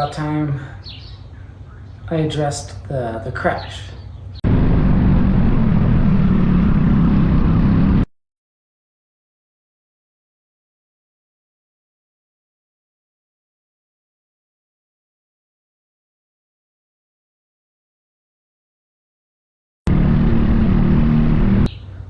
about time I addressed the crash.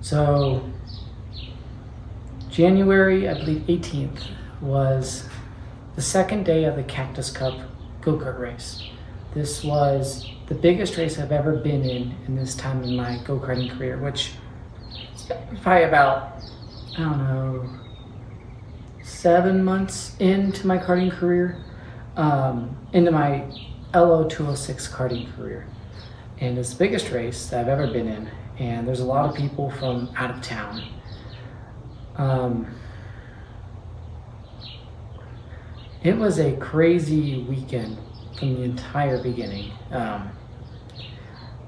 So January, I believe 18th, was the second day of the Cactus Cup go-kart race. This was the biggest race I've ever been in this time in my go-karting career, which is probably about, I don't know, 7 months into my karting career, into my LO206 karting career. And it's the biggest race that I've ever been in. And there's a lot of people from out of town. It was a crazy weekend from the entire beginning.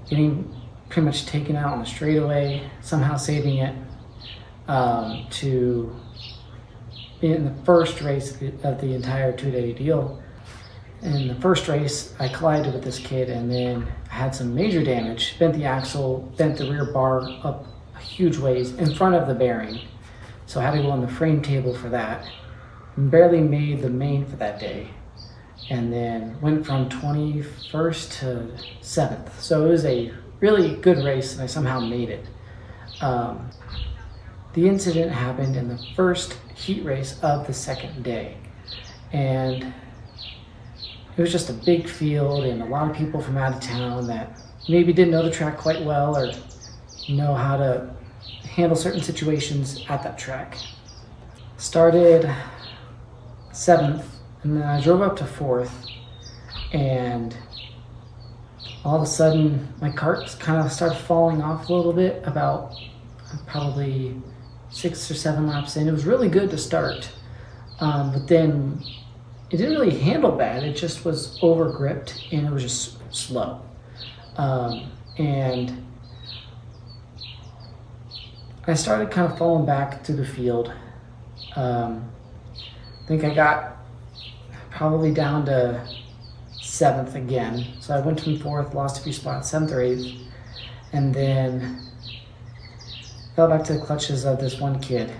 Getting pretty much taken out on the straightaway, somehow saving it, to being in the first race of the entire 2-day deal. In the first race, I collided with this kid and then had some major damage, bent the axle, bent the rear bar up a huge ways in front of the bearing. So I had to go on the frame table for that. Barely made the main for that day. And then went from 21st to 7th. So it was a really good race and I somehow made it. The incident happened in the first heat race of the second day. And it was just a big field and a lot of people from out of town that maybe didn't know the track quite well or know how to handle certain situations at that track. Started 7th and then I drove up to 4th, and all of a sudden my kart kind of started falling off a little bit about probably 6 or 7 laps in. It was really good to start, but then it didn't really handle bad. It just was over gripped and it was just slow. And I started kind of falling back through the field. I think I got probably down to 7th again. So I went from 4th, lost a few spots, 7th or 8th, and then fell back to the clutches of this one kid.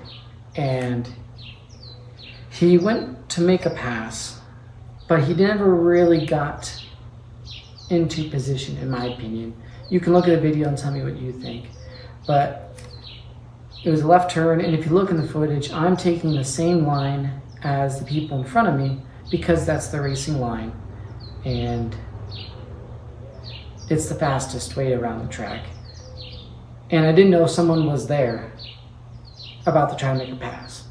And he went to make a pass, but he never really got into position, in my opinion. You can look at a video and tell me what you think. But it was a left turn, and if you look in the footage, I'm taking the same line as the people in front of me because that's the racing line. And it's the fastest way around the track. And I didn't know someone was there about to try and make a pass.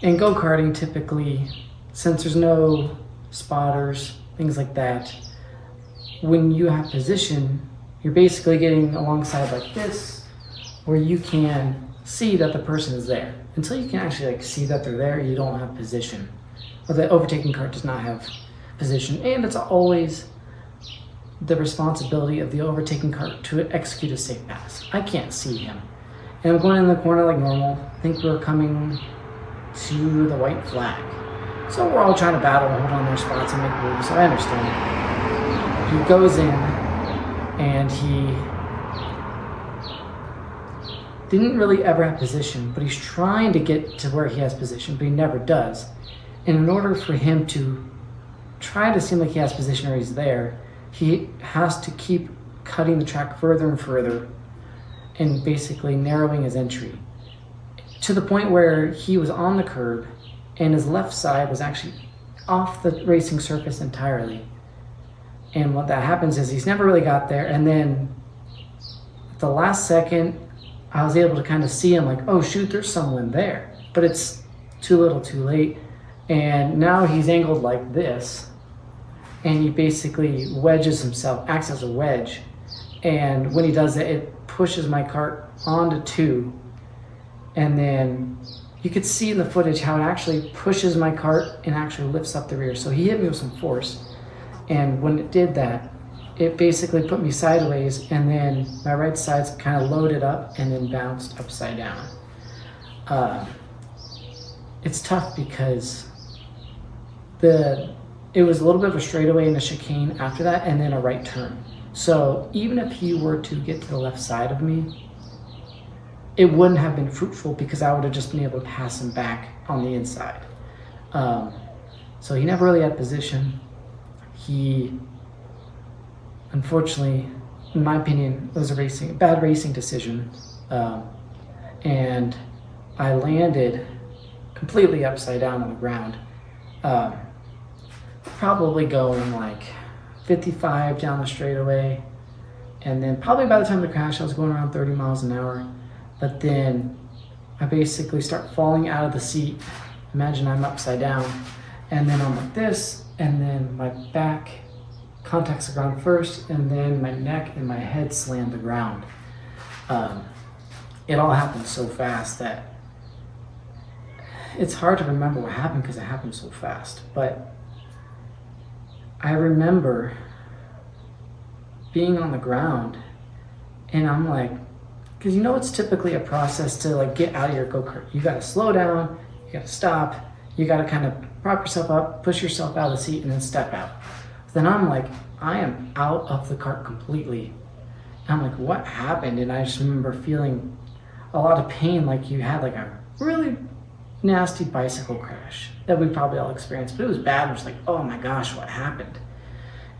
In go-karting, typically, since there's no spotters, things like that, when you have position, you're basically getting alongside like this, where you can see that the person is there. Until you can actually see that they're there, you don't have position. Or the overtaking kart does not have position, and it's always the responsibility of the overtaking kart to execute a safe pass. I can't see him. And I'm going in the corner like normal. I think we're coming to the white flag. So we're all trying to battle and hold on their spots and make moves, so I understand. He goes in and he didn't really ever have position, but he's trying to get to where he has position, but he never does. And in order for him to try to seem like he has position or he's there, he has to keep cutting the track further and further and basically narrowing his entry, to the point where he was on the curb and his left side was actually off the racing surface entirely. And what that happens is he's never really got there, and then at the last second I was able to kind of see him like, oh shoot, there's someone there, but it's too little too late. And now he's angled like this, and he basically wedges himself, acts as a wedge, and when he does that, it pushes my kart onto 2. And then you could see in the footage how it actually pushes my kart and actually lifts up the rear. So he hit me with some force. And when it did that, it basically put me sideways, and then my right side's kind of loaded up and then bounced upside down. It's tough because the it was a little bit of a straightaway and a chicane after that, and then a right turn. So even if he were to get to the left side of me, it wouldn't have been fruitful because I would have just been able to pass him back on the inside. So he never really had position. He, unfortunately, in my opinion, it was a bad racing decision. And I landed completely upside down on the ground. Probably going like 55 down the straightaway. And then probably by the time of the crash, I was going around 30 miles an hour. But then I basically start falling out of the seat. Imagine I'm upside down. And then I'm like this, and then my back contacts the ground first, and then my neck and my head slam the ground. It all happened so fast that it's hard to remember what happened because it happened so fast. But I remember being on the ground, and I'm like, because it's typically a process to like get out of your go-kart. You got to slow down, you got to stop, you got to kind of prop yourself up, push yourself out of the seat, and then step out. Then I'm like, I am out of the cart completely. And I'm like, what happened? And I just remember feeling a lot of pain, like you had like a really nasty bicycle crash that we probably all experienced, but it was bad. I was like, oh my gosh, what happened?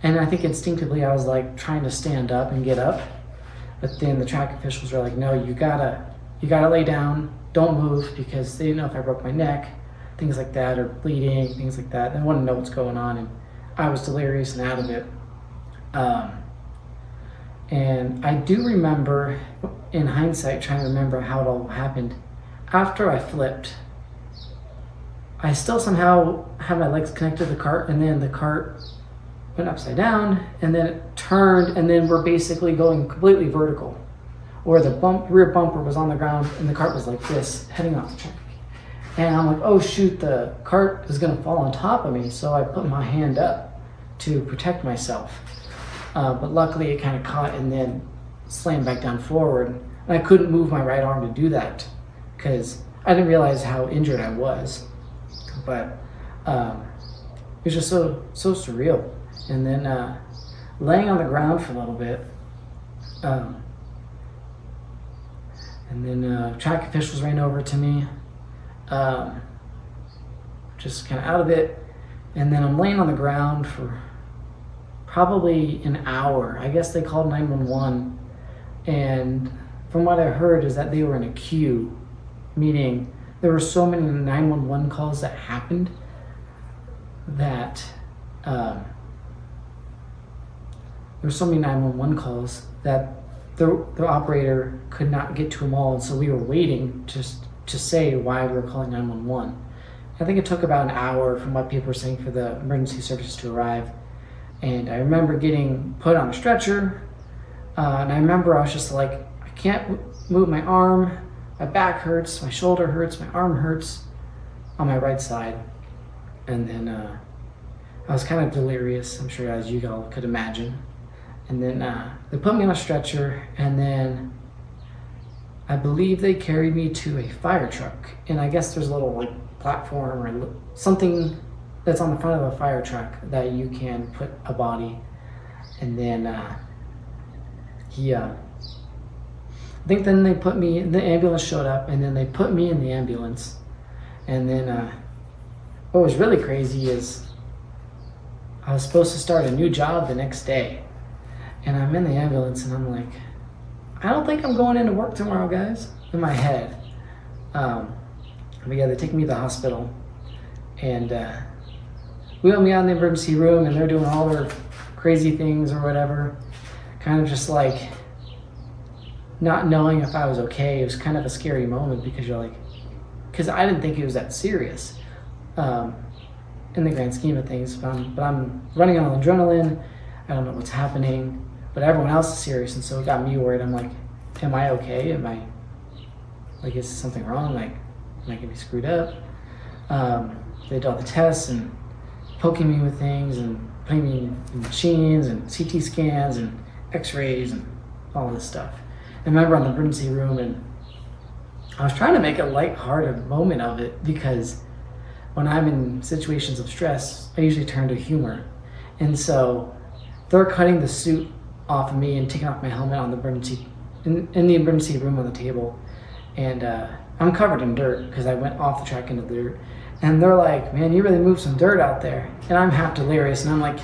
And I think instinctively I was like trying to stand up and get up, but then the track officials were like, no, you gotta lay down, don't move, because they didn't know if I broke my neck, things like that, or bleeding, things like that. They wanted to know what's going on, and I was delirious and out of it. And I do remember, in hindsight, trying to remember how it all happened. After I flipped, I still somehow had my legs connected to the cart, and then the cart went upside down, and then it turned, and then we're basically going completely vertical, where the rear bumper was on the ground, and the cart was like this, heading off the track. And I'm like, oh shoot, the cart is gonna fall on top of me, so I put my hand up to protect myself. But luckily it kind of caught and then slammed back down forward. And I couldn't move my right arm to do that because I didn't realize how injured I was. But it was just so surreal. And then laying on the ground for a little bit, and then track officials ran over to me, just kind of out of it. And then I'm laying on the ground for probably an hour. I guess they called 911, and from what I heard is that they were in a queue, meaning there were so many 911 calls that happened that there were so many 911 calls that the operator could not get to them all, and so we were waiting just to say why we were calling 911. I think it took about an hour from what people were saying for the emergency services to arrive. And I remember getting put on a stretcher, and I remember I was just like, I can't move my arm, my back hurts, my shoulder hurts, my arm hurts on my right side. And then I was kind of delirious, I'm sure as you all could imagine. And then they put me on a stretcher, and then I believe they carried me to a fire truck. And I guess there's a little like platform or something that's on the front of a fire truck that you can put a body. And then I think then they put me, the ambulance showed up, and then they put me in the ambulance. And then what was really crazy is I was supposed to start a new job the next day. And I'm in the ambulance, and I'm like, I don't think I'm going into work tomorrow, guys, in my head. But yeah, they take me to the hospital, and wheel me out in the emergency room, and they're doing all their crazy things or whatever. Kind of just like not knowing if I was okay. It was kind of a scary moment because you're like, because I didn't think it was that serious in the grand scheme of things. But I'm running on adrenaline. I don't know what's happening, but everyone else is serious, and so it got me worried. I'm like, am I okay? Am I, like, is something wrong? Like, am I gonna be screwed up? They did all the tests and poking me with things and putting me in machines and CT scans and x-rays and all this stuff. I remember on the emergency room, and I was trying to make a lighthearted moment of it because when I'm in situations of stress, I usually turn to humor. And so they're cutting the suit off of me and taking off my helmet on the emergency in the emergency room on the table, and I'm covered in dirt because I went off the track into the dirt. And they're like, "Man, you really moved some dirt out there." And I'm half delirious, and I'm like,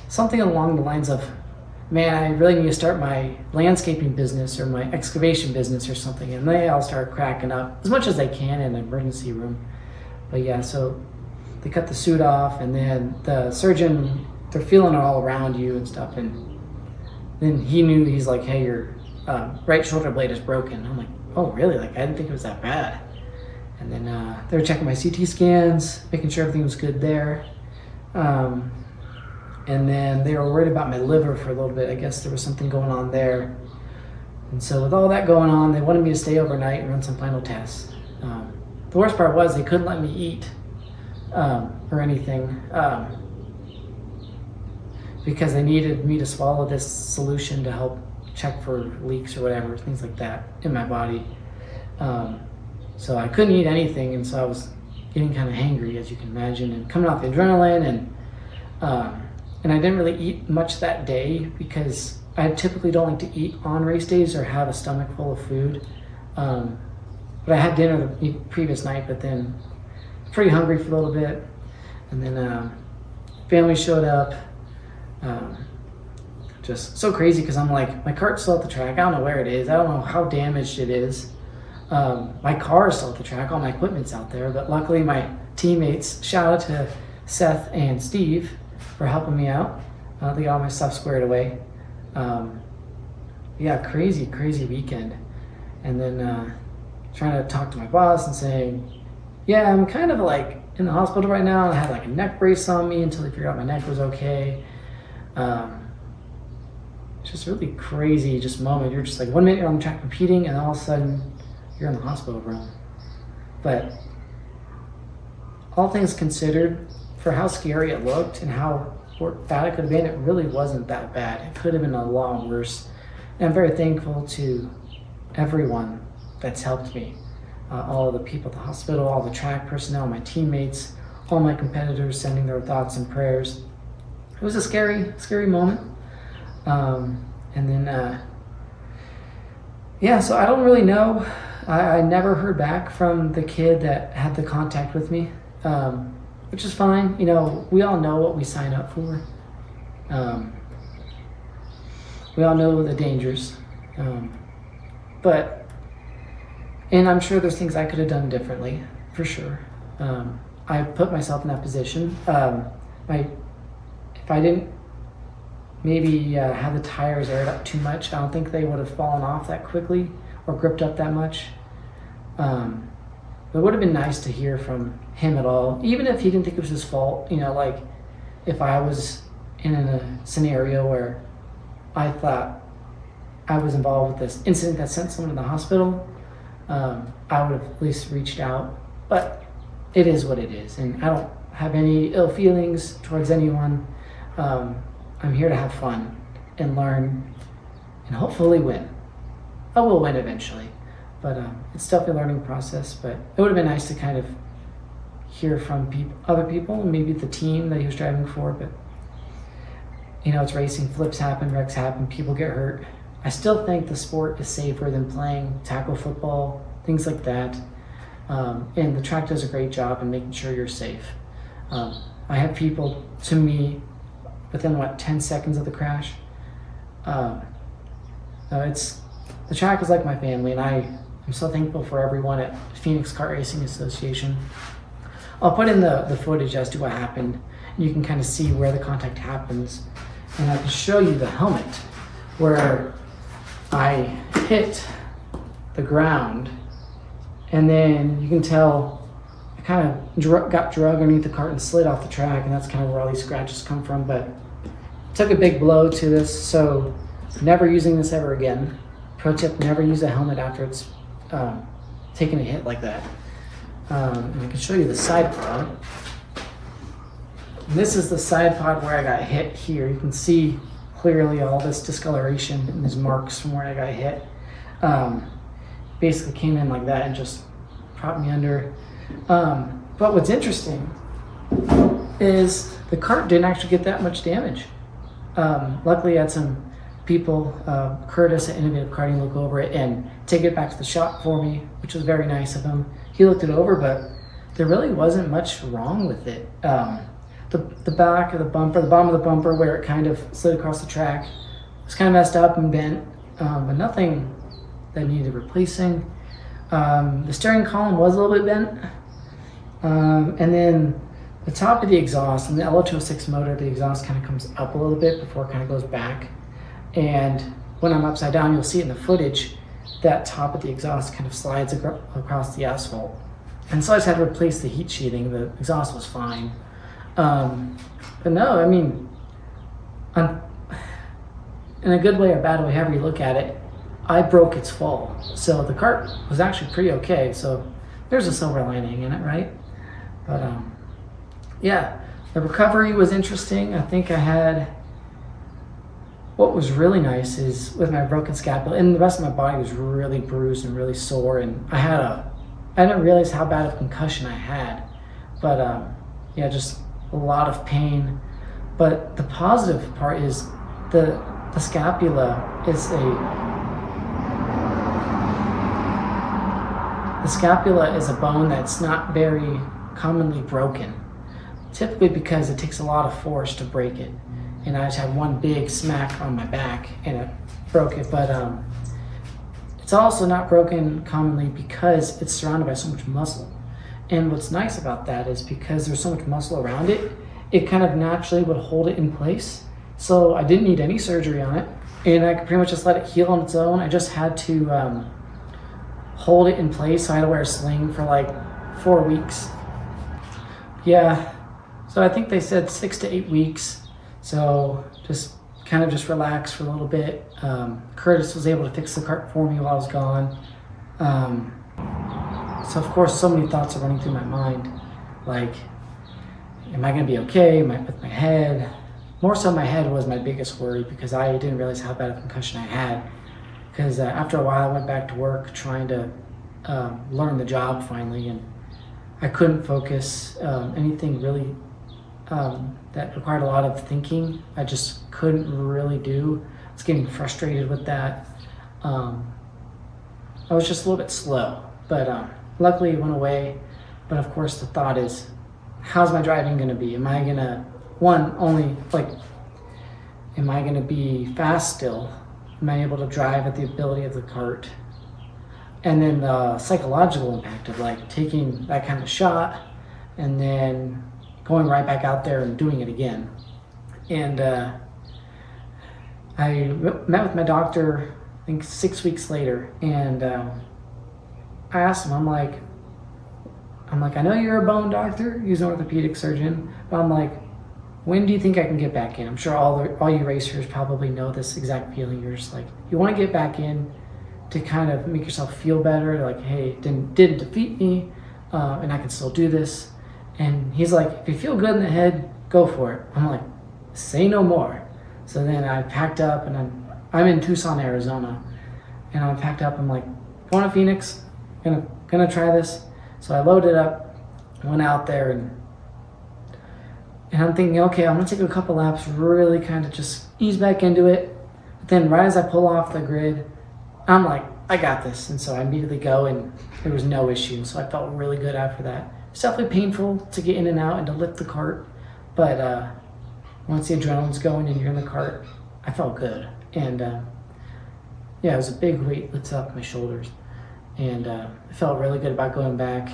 something along the lines of, "Man, I really need to start my landscaping business or my excavation business or something." And they all start cracking up as much as they can in an emergency room. But yeah, so they cut the suit off, and then the surgeon, they're feeling it all around you and stuff. And then he knew, he's like, "Hey, your right shoulder blade is broken." I'm like, "Oh, really? Like, I didn't think it was that bad." And then they were checking my CT scans, making sure everything was good there. And then they were worried about my liver for a little bit. I guess there was something going on there. And so with all that going on, they wanted me to stay overnight and run some final tests. The worst part was they couldn't let me eat or anything because they needed me to swallow this solution to help check for leaks or whatever, things like that in my body. So I couldn't eat anything, and so I was getting kind of hangry, as you can imagine, and coming off the adrenaline, and I didn't really eat much that day because I typically don't like to eat on race days or have a stomach full of food. But I had dinner the previous night, but then pretty hungry for a little bit, and then family showed up. Just so crazy because I'm like, my cart's still at the track. I don't know where it is. I don't know how damaged it is. My car is still at the track. All my equipment's out there. But luckily my teammates, shout out to Seth and Steve for helping me out. They got all my stuff squared away. Yeah, crazy weekend. And then trying to talk to my boss and saying, "Yeah, I'm kind of like in the hospital right now. I had like a neck brace on me until they figured out my neck was okay." It's just really crazy just moment. You're just like 1 minute you're on the track competing, and all of a sudden you're in the hospital room. But all things considered, for how scary it looked and how bad it could have been, it really wasn't that bad. It could have been a lot worse. And I'm very thankful to everyone that's helped me. All of the people at the hospital, all the track personnel, my teammates, all my competitors sending their thoughts and prayers. It was a scary moment. And then, yeah, so I don't really know. I never heard back from the kid that had the contact with me, which is fine. You know, we all know what we sign up for. We all know the dangers. And I'm sure there's things I could have done differently, for sure. I put myself in that position. If I didn't maybe have the tires aired up too much, I don't think they would have fallen off that quickly or gripped up that much. But it would have been nice to hear from him at all, even if he didn't think it was his fault. You know, like if I was in a scenario where I thought I was involved with this incident that sent someone to the hospital, I would have at least reached out. But it is what it is, and I don't have any ill feelings towards anyone. I'm here to have fun and learn and hopefully win. I will win eventually, but it's definitely a learning process. But it would have been nice to kind of hear from other people, maybe the team that he was driving for. But you know, it's racing, flips happen, wrecks happen, people get hurt. I still think the sport is safer than playing tackle football, things like that. And the track does a great job in making sure you're safe. I have people to me within 10 seconds of the crash. The track is like my family, and I'm so thankful for everyone at Phoenix Kart Racing Association. I'll put in the footage as to what happened, and you can kind of see where the contact happens. And I can show you the helmet where I hit the ground, and then you can tell I kind of got dragged underneath the cart and slid off the track, and that's kind of where all these scratches come from. But took a big blow to this, so never using this ever again. Pro tip, never use a helmet after it's taken a hit like that. And I can show you the side pod. And this is the side pod where I got hit here. You can see clearly all this discoloration and these marks from where I got hit. Basically came in like that and just propped me under. But what's interesting is the cart didn't actually get that much damage. Luckily, I had some people, Curtis at Innovative Karting, look over it and take it back to the shop for me, which was very nice of him. He looked it over, but there really wasn't much wrong with it. The back of the bumper, the bottom of the bumper where it kind of slid across the track was kind of messed up and bent, but nothing that needed replacing. The steering column was a little bit bent. And then the top of the exhaust, and the L206 motor, the exhaust kind of comes up a little bit before it kind of goes back. And when I'm upside down, you'll see it in the footage, that top of the exhaust kind of slides across the asphalt. And so I just had to replace the heat sheathing. The exhaust was fine. But no, I mean, in a good way or bad way, however you look at it, I broke its fall. So the cart was actually pretty okay. So there's a silver lining in it, right? But yeah, the recovery was interesting. I think I had, what was really nice is with my broken scapula, and the rest of my body was really bruised and really sore, and I didn't realize how bad of concussion I had. But yeah, just a lot of pain. But the positive part is the scapula is a bone that's not very commonly broken, typically because it takes a lot of force to break it. And I just had one big smack on my back and it broke it. But it's also not broken commonly because it's surrounded by so much muscle. And what's nice about that is because there's so much muscle around it, it kind of naturally would hold it in place. So I didn't need any surgery on it, and I could pretty much just let it heal on its own. I just had to hold it in place. So I had to wear a sling for like 4 weeks. Yeah, so I think they said 6 to 8 weeks. So just relax for a little bit. Curtis was able to fix the cart for me while I was gone. So of course, so many thoughts are running through my mind. Like, am I gonna be okay? With my head? More so my head was my biggest worry because I didn't realize how bad a concussion I had. Because after a while I went back to work trying to learn the job finally, and I couldn't focus anything really that required a lot of thinking. I just couldn't really do. I was getting frustrated with that. I was just a little bit slow, but luckily it went away. But of course the thought is, how's my driving gonna be? Am I gonna, am I gonna be fast still? Am I able to drive at the ability of the cart? And then the psychological impact of like taking that kind of shot and then going right back out there and doing it again. And I met with my doctor, I think 6 weeks later, and I asked him, I'm like, I know you're a bone doctor, he's an orthopedic surgeon, but I'm like, when do you think I can get back in? I'm sure all you racers probably know this exact feeling. You're just like, you want to get back in to kind of make yourself feel better, like, hey, it didn't defeat me, and I can still do this. And he's like, if you feel good in the head, go for it. I'm like, say no more. So then I packed up, and I'm in Tucson, Arizona, and I packed up. I'm like, going to Phoenix, gonna try this. So I loaded up, went out there, and I'm thinking, okay, I'm gonna take a couple laps, really kind of just ease back into it. But then right as I pull off the grid, I'm like, I got this. And so I immediately go, and there was no issue. So I felt really good after that. It's definitely painful to get in and out and to lift the cart, but once the adrenaline's going and you're in the cart, I felt good. And yeah, it was a big weight lifted off my shoulders, and I felt really good about going back.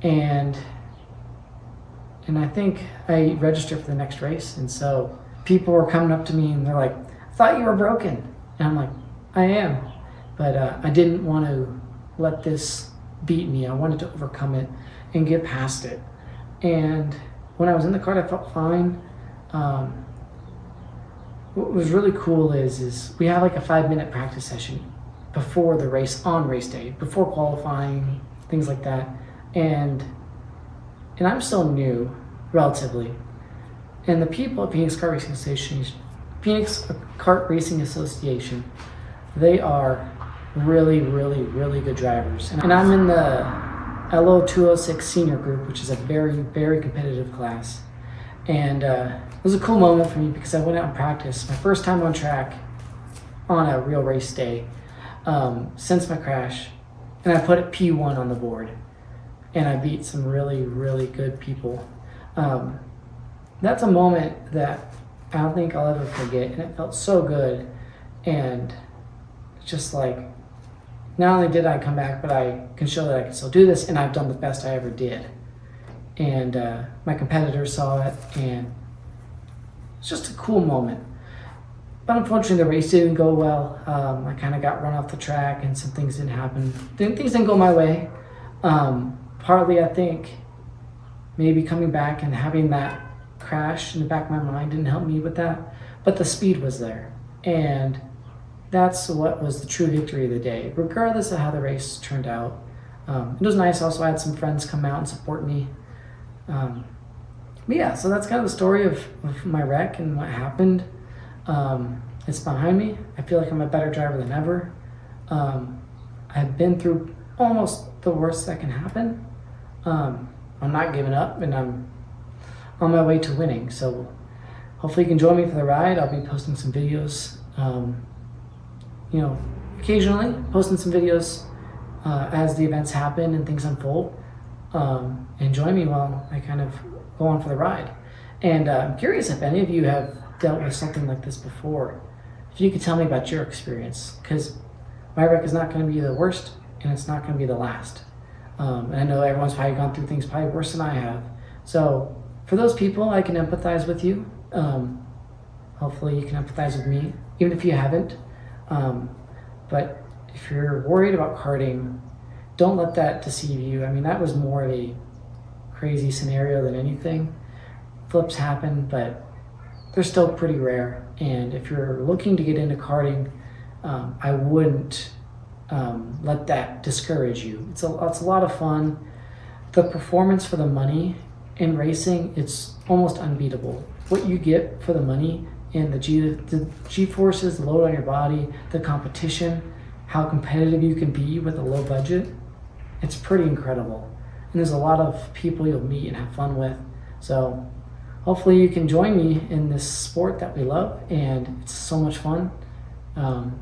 And I think I registered for the next race, and so people were coming up to me and they're like, I thought you were broken. And I'm like, I am, but I didn't want to let this beat me. I wanted to overcome it and get past it. And when I was in the cart, I felt fine. What was really cool is we have like a 5-minute practice session before the race, on race day, before qualifying, things like that. And I'm still new, relatively. And the people at Phoenix Kart Racing Association, they are really, really, really good drivers. And I'm in the LO 206 senior group, which is a very, very competitive class. And it was a cool moment for me because I went out and practiced. My first time on track on a real race day since my crash. And I put P1 on the board. And I beat some really, really good people. That's a moment that I don't think I'll ever forget. And it felt so good. And just like, not only did I come back, but I can show that I can still do this, and I've done the best I ever did. And my competitors saw it, and it's just a cool moment. But unfortunately, the race didn't go well. I kind of got run off the track, and some things didn't happen. Things didn't go my way. Partly, I think, maybe coming back and having that crash in the back of my mind didn't help me with that. But the speed was there, and that's what was the true victory of the day, regardless of how the race turned out. It was nice. Also, I had some friends come out and support me. But yeah, so that's kind of the story of my wreck and what happened. It's behind me. I feel like I'm a better driver than ever. I've been through almost the worst that can happen. I'm not giving up, and I'm on my way to winning. So hopefully you can join me for the ride. I'll be posting some videos. Occasionally posting some videos as the events happen and things unfold. And join me while I kind of go on for the ride. And I'm curious if any of you have dealt with something like this before. If you could tell me about your experience, because my wreck is not going to be the worst, and it's not going to be the last. And I know everyone's probably gone through things probably worse than I have. So for those people, I can empathize with you. Hopefully you can empathize with me, even if you haven't. But if you're worried about karting, don't let that deceive you. I mean, that was more of a crazy scenario than anything. Flips happen, but they're still pretty rare. And if you're looking to get into karting, I wouldn't let that discourage you. It's a lot of fun. The performance for the money in racing, it's almost unbeatable. What you get for the money and the G-forces, the load on your body, the competition, how competitive you can be with a low budget, it's pretty incredible. And there's a lot of people you'll meet and have fun with. So hopefully you can join me in this sport that we love, and it's so much fun. And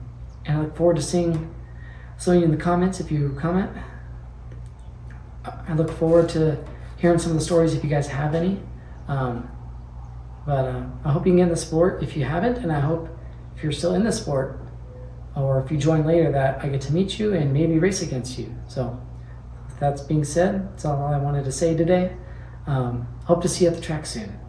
I look forward to seeing some of you in the comments if you comment. I look forward to hearing some of the stories if you guys have any. But I hope you can get in the sport if you haven't, and I hope if you're still in the sport, or if you join later, that I get to meet you and maybe race against you. So with that being said, that's all I wanted to say today. Hope to see you at the track soon.